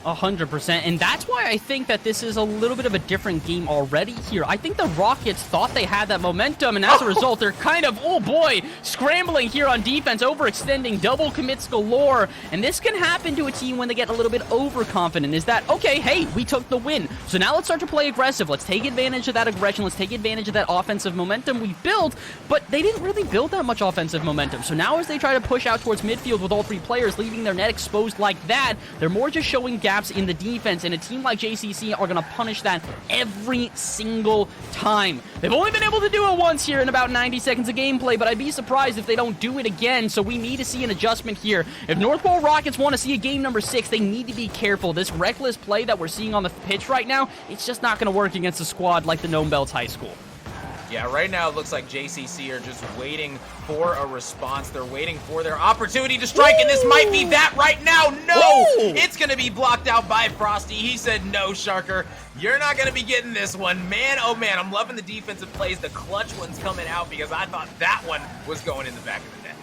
100%, and that's why I think that this is a little bit of a different game already here. I think the Rockets thought they had that momentum, and as a result, they're kind of, oh boy, scrambling here on defense, overextending, double commits galore, and this can happen to a team when they get a little bit overconfident, is that, okay, hey, we took the win, so now let's start to play aggressive. Let's take advantage of that aggression. Let's take advantage of that offensive momentum we built, but they didn't really build that much offensive momentum, so now as they try to push out towards midfield with all three players, leaving their net exposed like that, they're more just showing gaps in the defense, and a team like JCC are going to punish that every single time. They've only been able to do it once here in about 90 seconds of gameplay, but I'd be surprised if they don't do it again, so we need to see an adjustment here. If North Pole Rockets want to see a game number 6, they need to be careful. This reckless play that we're seeing on the pitch right now, it's just not going to work against a squad like the Gnome Belts High School. Yeah, right now it looks like JCC are just waiting for a response. They're waiting for their opportunity to strike, and this might be that right now. No! It's going to be blocked out by Frosty. He said, no, Sharker, you're not going to be getting this one. Man, oh man, I'm loving the defensive plays. The clutch one's coming out because I thought that one was going in the back of the net.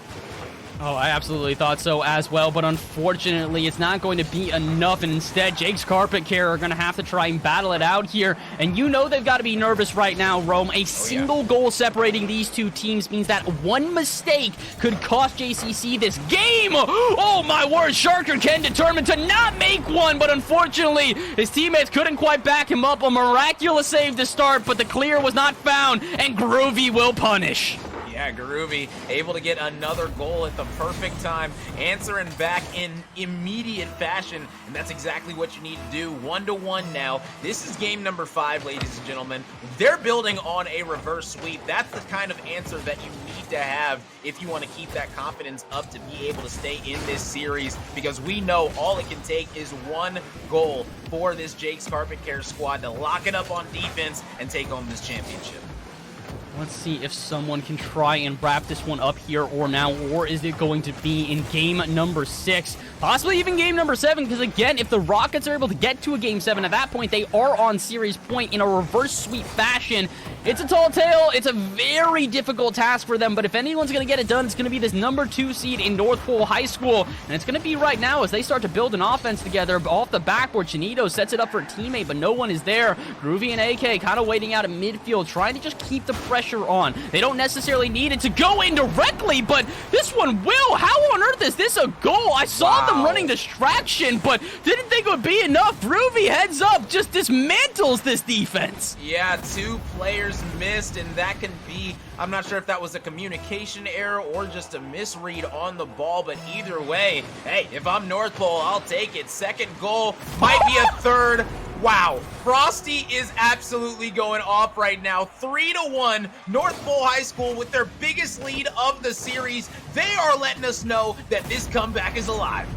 Oh, I absolutely thought so as well, but unfortunately, it's not going to be enough, and instead, Jake's Carpet Care are going to have to try and battle it out here, and you know they've got to be nervous right now, Rome. A single goal separating these two teams means that one mistake could cost JCC this game. Oh, my word, Sharker Ken determined to not make one, but unfortunately, his teammates couldn't quite back him up. A miraculous save to start, but the clear was not found, and Groovy will punish. Yeah, Groovy able to get another goal at the perfect time, answering back in immediate fashion, and that's exactly what you need to do. 1-1 now. This is game number 5, ladies and gentlemen. They're building on a reverse sweep. That's the kind of answer that you need to have if you want to keep that confidence up to be able to stay in this series, because we know all it can take is one goal for this Jake's Carpet Care squad to lock it up on defense and take home this championship. Let's see if someone can try and wrap this one up here or now, or is it going to be in game number 6? Possibly even game number 7, because again, if the Rockets are able to get to a game 7, at that point, they are on series point in a reverse sweep fashion. It's a tall tale. It's a very difficult task for them, but if anyone's going to get it done, it's going to be this number 2 seed in North Pole High School, and it's going to be right now as they start to build an offense together off the backboard. Chinito sets it up for a teammate, but no one is there. Groovy and AK kind of waiting out at midfield, trying to just keep the pressure on. They don't necessarily need it to go in directly, but this one will. How on earth is this a goal? I saw them running distraction, but didn't think it would be enough. Groovy heads up, just dismantles this defense. Yeah, 2 players missed, and that can be, I'm not sure if that was a communication error or just a misread on the ball, but either way, hey, if I'm North Pole, I'll take it. Second goal, might be a third. Wow, Frosty is absolutely going off right now. 3-1, North Pole High School with their biggest lead of the series. They are letting us know that this comeback is alive.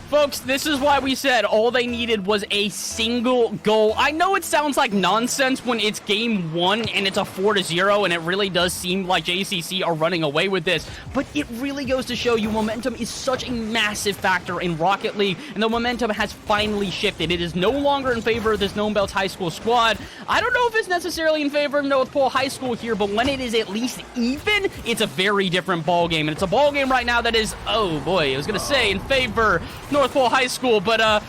Folks, this is why we said all they needed was a single goal. I know it sounds like nonsense when it's game 1 and it's a 4-0, and it really does seem like JCC are running away with this, but it really goes to show you momentum is such a massive factor in Rocket League, and the momentum has finally shifted. It is no longer in favor of this Gnome Belts High School squad. I don't know if it's necessarily in favor of North Pole High School here, but when it is at least even, it's a very different ballgame, and it's a ballgame right now that is, oh boy, I was going to say in favor North Pole High School, but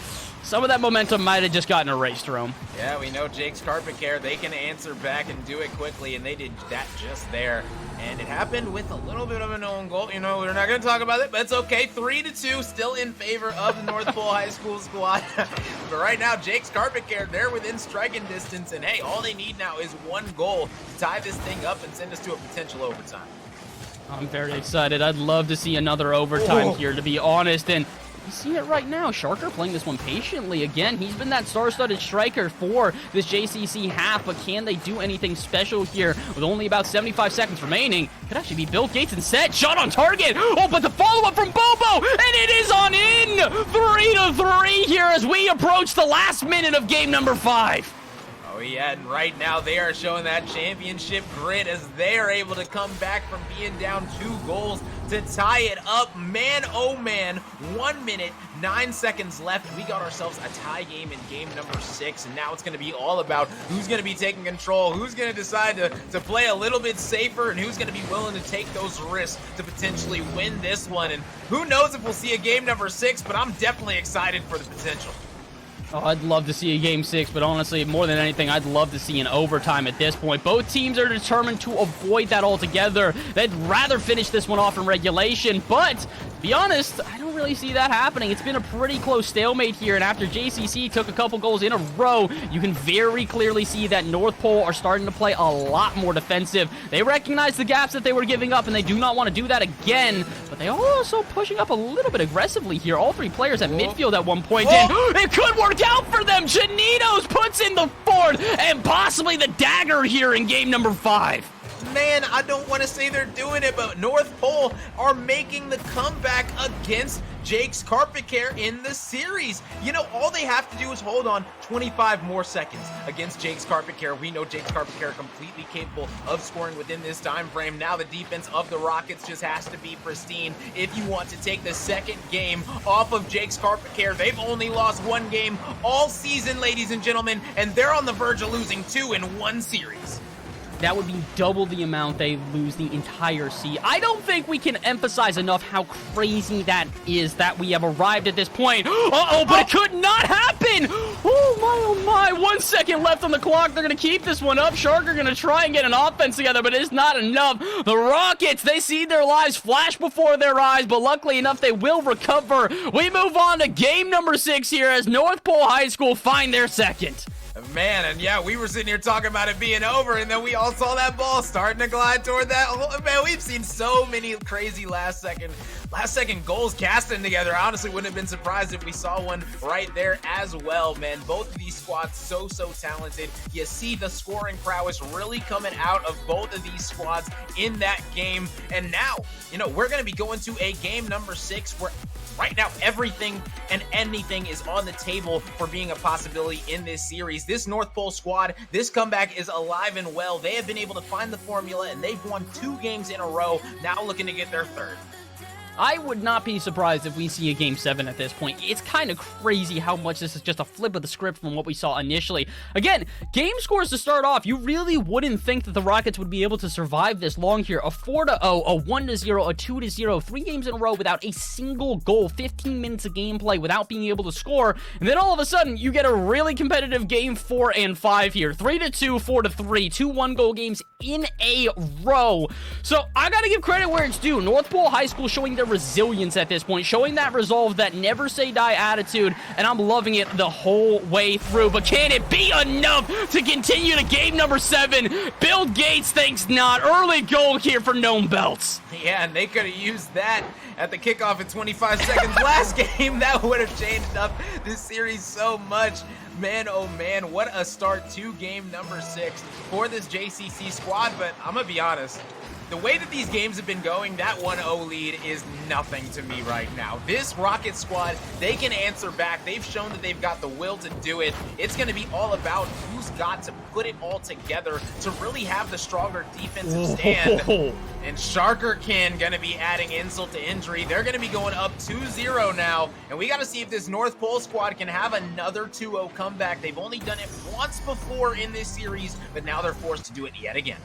some of that momentum might have just gotten erased, Rome. Yeah, we know Jake's Carpet Care, they can answer back and do it quickly, and they did that just there. And it happened with a little bit of an own goal. You know, we're not going to talk about it, but it's okay. 3-2, still in favor of the North Pole High School squad. But right now, Jake's Carpet Care, they're within striking distance, and hey, all they need now is one goal to tie this thing up and send us to a potential overtime. I'm very excited. I'd love to see another overtime here, to be honest, and you see it right now. Sharker playing this one patiently. Again, he's been that star-studded striker for this JCC half, but can they do anything special here with only about 75 seconds remaining? Could actually be Bill Gates and set. Shot on target. Oh, but the follow-up from Bobo, and it is on in. 3-3 here as we approach the last minute of game number 5. Oh yeah, and right now they are showing that championship grit as they are able to come back from being down 2 goals to tie it up. Man, oh man, 1 minute, 9 seconds left. We got ourselves a tie game in game number 6, and now it's going to be all about who's going to be taking control, who's going to decide to play a little bit safer, and who's going to be willing to take those risks to potentially win this one. And who knows if we'll see a game number 6, but I'm definitely excited for the potential. Oh, I'd love to see a game 6, but honestly, more than anything, I'd love to see an overtime at this point. Both teams are determined to avoid that altogether. They'd rather finish this one off in regulation, but to be honest, I don't really see that happening. It's been a pretty close stalemate here, and after JCC took a couple goals in a row, you can very clearly see that North Pole are starting to play a lot more defensive. They recognize the gaps that they were giving up, and they do not want to do that again, but they are also pushing up a little bit aggressively here. All three players at midfield at one point, and it could work out for them. Janitos puts in the fourth and possibly the dagger here in game number 5. Man, I don't want to say they're doing it, but North Pole are making the comeback against Jake's Carpet Care in the series. You know, all they have to do is hold on 25 more seconds against Jake's Carpet Care. We know Jake's Carpet Care completely capable of scoring within this time frame. Now the defense of the Rockets just has to be pristine if you want to take the second game off of Jake's Carpet Care. They've only lost 1 game all season, ladies and gentlemen, and they're on the verge of losing 2 in 1 series. That would be double the amount they lose the entire season. I don't think we can emphasize enough how crazy that is that we have arrived at this point. Uh-oh, but it could not happen! Oh my, 1 second left on the clock. They're going to keep this one up. Shark are going to try and get an offense together, but it's not enough. The Rockets, they see their lives flash before their eyes, but luckily enough, they will recover. We move on to game number 6 here as North Pole High School find their second. Man, and yeah, we were sitting here talking about it being over, and then we all saw that ball starting to glide toward that. Oh, man, we've seen so many crazy last second goals casting together. I honestly wouldn't have been surprised if we saw one right there as well, man. Both of these squads so talented. You see the scoring prowess really coming out of both of these squads in that game. And now, you know, we're going to be going to a game number 6 where right now everything and anything is on the table for being a possibility in this series. This North Pole squad, this comeback is alive and well. They have been able to find the formula, and they've won 2 games in a row, now looking to get their 3rd. I would not be surprised if we see a Game 7 at this point. It's kind of crazy how much this is just a flip of the script from what we saw initially. Again, game scores to start off, you really wouldn't think that the Rockets would be able to survive this long here. A 4-0, a 1-0, a 2-0, 3 games in a row without a single goal, 15 minutes of gameplay without being able to score, and then all of a sudden, you get a really competitive game 4 and 5 here. 3-2, 4-3, 2 1-goal games in a row. So, I gotta give credit where it's due. North Pole High School showing their resilience at this point, showing that resolve, that never say die attitude, and I'm loving it the whole way through. But can it be enough to continue to game number 7? Bill Gates thinks not. Early goal here for Gnome Belts. Yeah, and they could have used that at the kickoff in 25 seconds last game. That would have changed up this series so much. Man, oh man, what a start to game number 6 for this JCC squad. But I'm gonna be honest, the way that these games have been going, that 1-0 lead is nothing to me right now. This Rocket squad, they can answer back. They've shown that they've got the will to do it. It's going to be all about who's got to put it all together to really have the stronger defensive stand. And Sharkerkin going to be adding insult to injury. They're going to be going up 2-0 now. And we got to see if this North Pole squad can have another 2-0 comeback. They've only done it once before in this series, but now they're forced to do it yet again.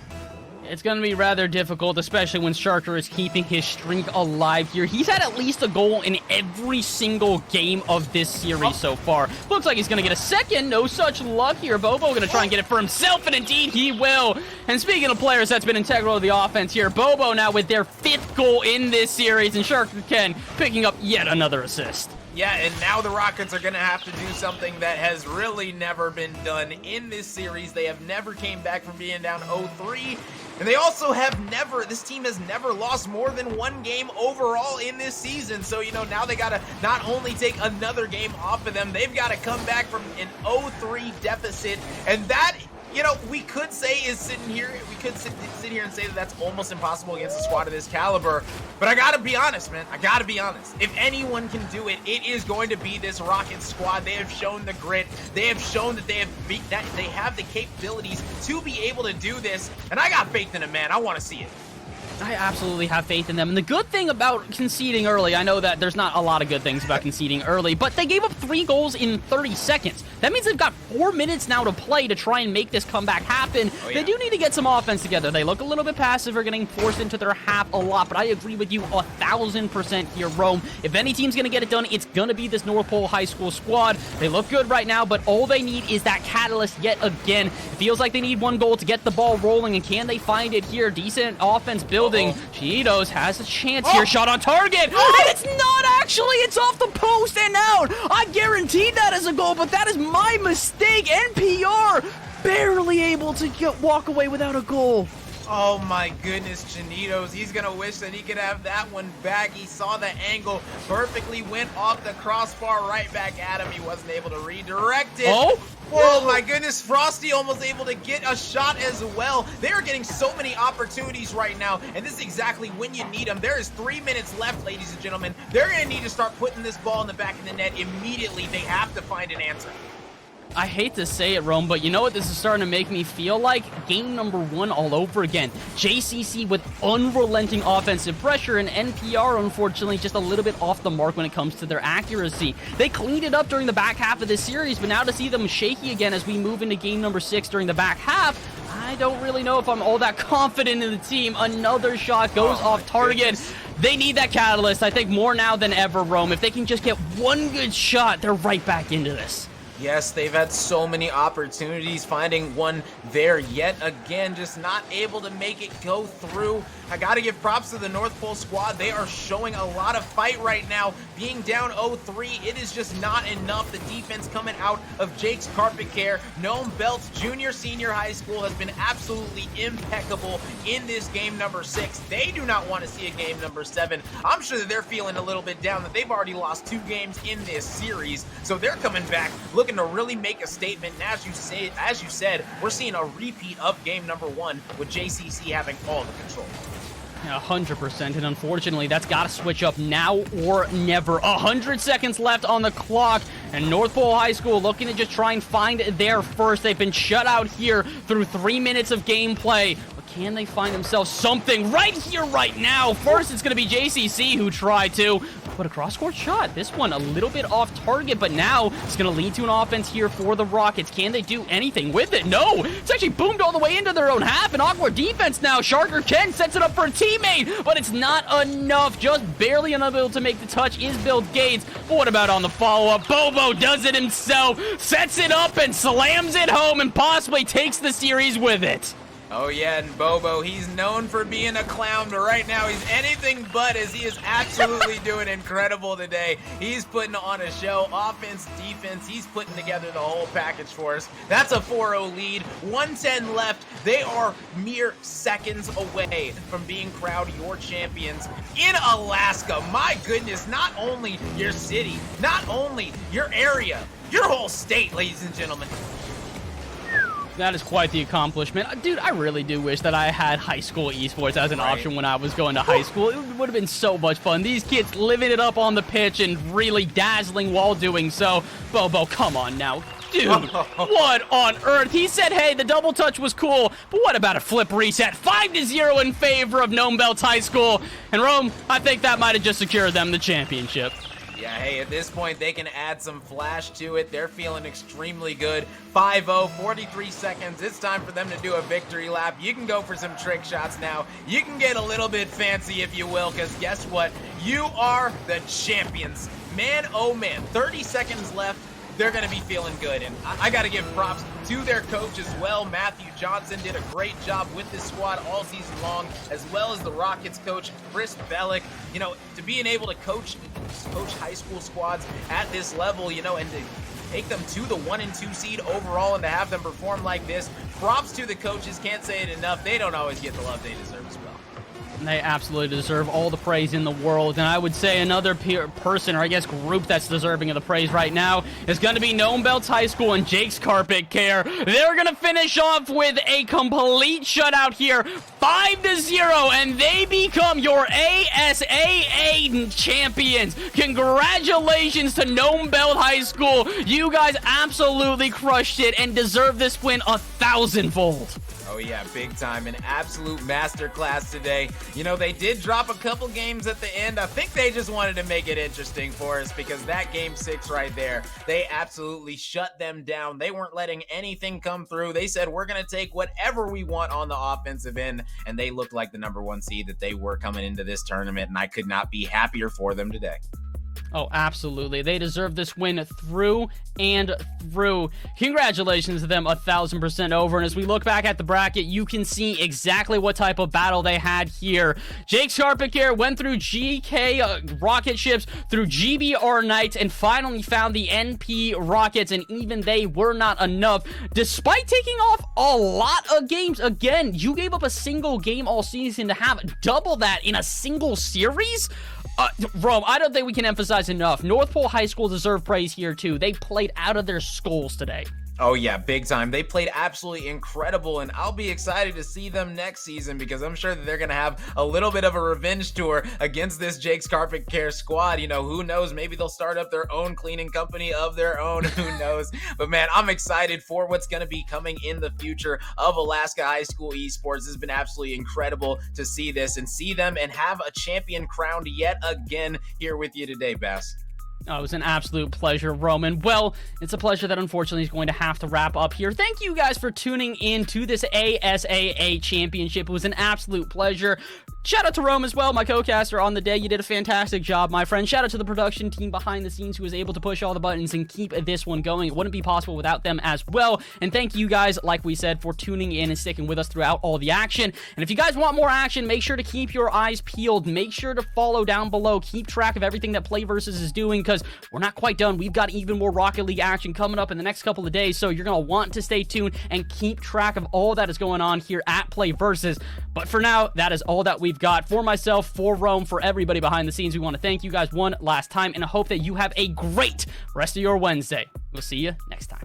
It's going to be rather difficult, especially when Sharker is keeping his streak alive here. He's had at least a goal in every single game of this series so far. Looks like he's going to get a second. No such luck here. Bobo going to try and get it for himself, and indeed he will. And speaking of players that's been integral to the offense here, Bobo now with their 5th goal in this series, and Sharker Ken picking up yet another assist. Yeah, and now the Rockets are going to have to do something that has really never been done in this series. They have never came back from being down 0-3, and they also have never, this team has never lost more than 1 game overall in this season. So, you know, now they got to not only take another game off of them, they've got to come back from an 0-3 deficit, and that, you know, we could say is sitting here, we could sit here and say that that's almost impossible against a squad of this caliber. But I gotta be honest, man. I gotta be honest. If anyone can do it, it is going to be this Rocket squad. They have shown the grit. They have shown that they have the capabilities to be able to do this. And I got faith in them, man. I want to see it. I absolutely have faith in them. And the good thing about conceding early, I know that there's not a lot of good things about conceding early, but they gave up 3 goals in 30 seconds. That means they've got 4 minutes now to play to try and make this comeback happen. Oh, yeah. They do need to get some offense together. They look a little bit passive, are getting forced into their half a lot, but I agree with you 1,000% here, Rome. If any team's going to get it done, it's going to be this North Pole High School squad. They look good right now, but all they need is that catalyst yet again. It feels like they need 1 goal to get the ball rolling, and can they find it here? Decent offense building. Cheetos has a chance here. Shot on target. And it's not actually. It's off the post and out. I guaranteed that as a goal, but that is my mistake. NPR barely able to walk away without a goal. Oh my goodness, Chinitos. He's going to wish that he could have that one back. He saw the angle, perfectly went off the crossbar right back at him. He wasn't able to redirect it. Oh my goodness, Frosty almost able to get a shot as well. They are getting so many opportunities right now, and this is exactly when you need them. There is 3 minutes left, ladies and gentlemen. They're going to need to start putting this ball in the back of the net immediately. They have to find an answer. I hate to say it, Rome, but you know what this is starting to make me feel like? Game number 1 all over again. JCC with unrelenting offensive pressure, and NPR, unfortunately, just a little bit off the mark when it comes to their accuracy. They cleaned it up during the back half of this series, but now to see them shaky again as we move into game number 6 during the back half, I don't really know if I'm all that confident in the team. Another shot goes off target. Goodness. They need that catalyst, I think, more now than ever, Rome. If they can just get 1 good shot, they're right back into this. Yes, they've had so many opportunities, finding one there yet again, just not able to make it go through. I got to give props to the North Pole squad. They are showing a lot of fight right now. Being down 0-3, it is just not enough. The defense coming out of Jake's Carpet Care. Nome Belts Junior Senior High School has been absolutely impeccable in this game number 6. They do not want to see a game number 7. I'm sure that they're feeling a little bit down that they've already lost 2 games in this series. So they're coming back looking to really make a statement. And as you said, we're seeing a repeat of game number 1 with JCC having all the control. 100%, and unfortunately, that's got to switch up now or never. 100 seconds left on the clock, and North Pole High School looking to just try and find their first. They've been shut out here through 3 minutes of gameplay. But can they find themselves something right here, right now? First, it's going to be JCC who tried to put a cross-court shot. This one a little bit off target, but now it's going to lead to an offense here for the Rockets. Can they do anything with it? No! It's actually boomed all the way into their own half. An awkward defense now. Sharker Ken sets it up for a teammate, but it's not enough. Just barely unable to make the touch is Bill Gates. But what about on the follow-up? Bobo does it himself, sets it up and slams it home and possibly takes the series with it. Oh yeah, and Bobo, he's known for being a clown, but right now he's anything but, as he is absolutely doing incredible today. He's putting on a show, offense, defense, he's putting together the whole package for us. That's a 4-0 lead, 1:10 left. They are mere seconds away from being crowned your champions in Alaska. My goodness, not only your city, not only your area, your whole state, ladies and gentlemen. That is quite the accomplishment. Dude, I really do wish that I had high school esports as an option when I was going to high school. It would have been so much fun. These kids living it up on the pitch and really dazzling while doing so. Bobo, come on now. Dude, what on earth? He said, hey, the double touch was cool, but what about a flip reset? 5-0 in favor of Nome Belts High School. And Rome, I think that might have just secured them the championship. Yeah, hey, at this point, they can add some flash to it. They're feeling extremely good. 5-0, 43 seconds. It's time for them to do a victory lap. You can go for some trick shots now. You can get a little bit fancy, if you will, because guess what? You are the champions. Man, oh man, 30 seconds left. They're going to be feeling good, and I got to give props to their coach as well. Matthew Johnson did a great job with this squad all season long, as well as the Rockets coach, Chris Bellick. You know, to being able to coach high school squads at this level, you know, and to take them to the 1 and 2 seed overall and to have them perform like this, props to the coaches. Can't say it enough. They don't always get the love they deserve as well. They absolutely deserve all the praise in the world, and I would say another person, or I guess group, that's deserving of the praise right now is going to be Nome Belts High School and Jake's Carpet Care. They're going to finish off with a complete shutout here, 5-0, and they become your ASAA champions. Congratulations to Nome Belt High School. You guys absolutely crushed it and deserve this win 1,000-fold. Oh yeah, big time. An absolute masterclass today. You know, they did drop a couple games at the end. I think they just wanted to make it interesting for us because that game 6 right there, they absolutely shut them down. They weren't letting anything come through. They said, we're going to take whatever we want on the offensive end, and they looked like the #1 seed that they were coming into this tournament, and I could not be happier for them today. Oh, absolutely. They deserve this win through and through. Congratulations to them, 1,000% over. And as we look back at the bracket, you can see exactly what type of battle they had here. Jake Scarpicare went through GK rocket ships, through GBR Knights, and finally found the NP rockets, and even they were not enough. Despite taking off a lot of games, again, you gave up a single game all season to have double that in a single series? Rome, I don't think we can emphasize enough. North Pole High School deserve praise here, too. They played out of their skulls today. Oh yeah, big time. They played absolutely incredible, and I'll be excited to see them next season because I'm sure that they're going to have a little bit of a revenge tour against this Jake's Carpet Care squad. You know, who knows? Maybe they'll start up their own cleaning company of their own. Who knows? But man, I'm excited for what's going to be coming in the future of Alaska High School esports. This has been absolutely incredible to see this and see them and have a champion crowned yet again here with you today, Bass. Oh, it was an absolute pleasure, Roman. Well, it's a pleasure that unfortunately is going to have to wrap up here. Thank you guys for tuning in to this ASAA championship. It was an absolute pleasure. Shout out to Rome as well, my co-caster on the day. You did a fantastic job, my friend. Shout out to the production team behind the scenes who was able to push all the buttons and keep this one going. It wouldn't be possible without them as well. And thank you guys, like we said, for tuning in and sticking with us throughout all the action. And if you guys want more action, make sure to keep your eyes peeled. Make sure to follow down below. Keep track of everything that PlayVS is doing because we're not quite done. We've got even more Rocket League action coming up in the next couple of days, so you're going to want to stay tuned and keep track of all that is going on here at PlayVS. But for now, that is all that we've got. For myself, for Rome, for everybody behind the scenes, we want to thank you guys one last time, and I hope that you have a great rest of your Wednesday. We'll see you next time.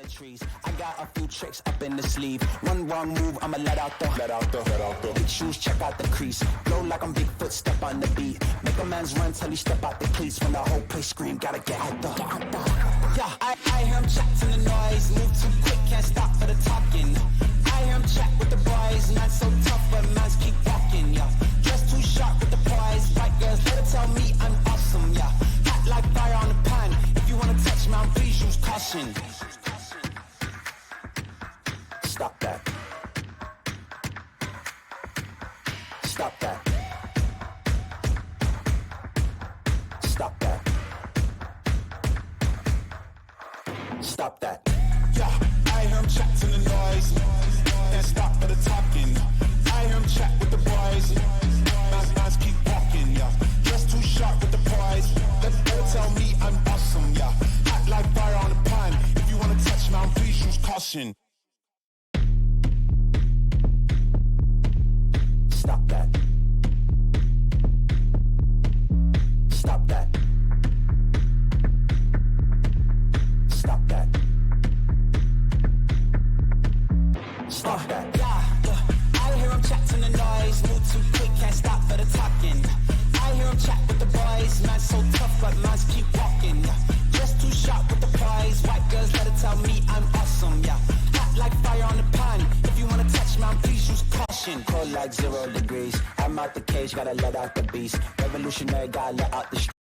Trees. I got a few tricks up in the sleeve. One wrong move, I'ma let out the big shoes, check out the crease. Blow like I'm Bigfoot, step on the beat. Make a man's run till he step out the cleats. When the whole place scream, gotta get out the. Yeah, I hear him chat to the noise. Move too quick, can't stop for the talking. I hear him chat with the boys. Not so tough, but mans keep walking. Yeah, dressed too sharp with the prize. White girls, let her tell me I'm awesome. Yeah, hot like fire on the pan. If you wanna touch me, please use caution. Stop that. Stop that. Stop that. Stop that. Yeah, I hear him chat to the noise. And stop for the talking. I hear him chat with the boys. Man's keep walking, yeah. Just too sharp with the prize. Let her tell me I'm awesome, yeah. Hot like fire on the pan. If you wanna touch me, please use caution. Stop that. Stop that. Stop that. Stop that. Yeah, I hear him chat to the noise. Move too quick, can't stop for the talking. I hear him chat with the boys. Man's so tough, but man's keep walking. Just too sharp with the prize. White girls, let her tell me I'm awesome. Yeah, hot like fire on the pan. If you wanna touch me, please use caution. Cold like 0 degrees. I'm out the cage, gotta let out the beast. Revolutionary, gotta let out the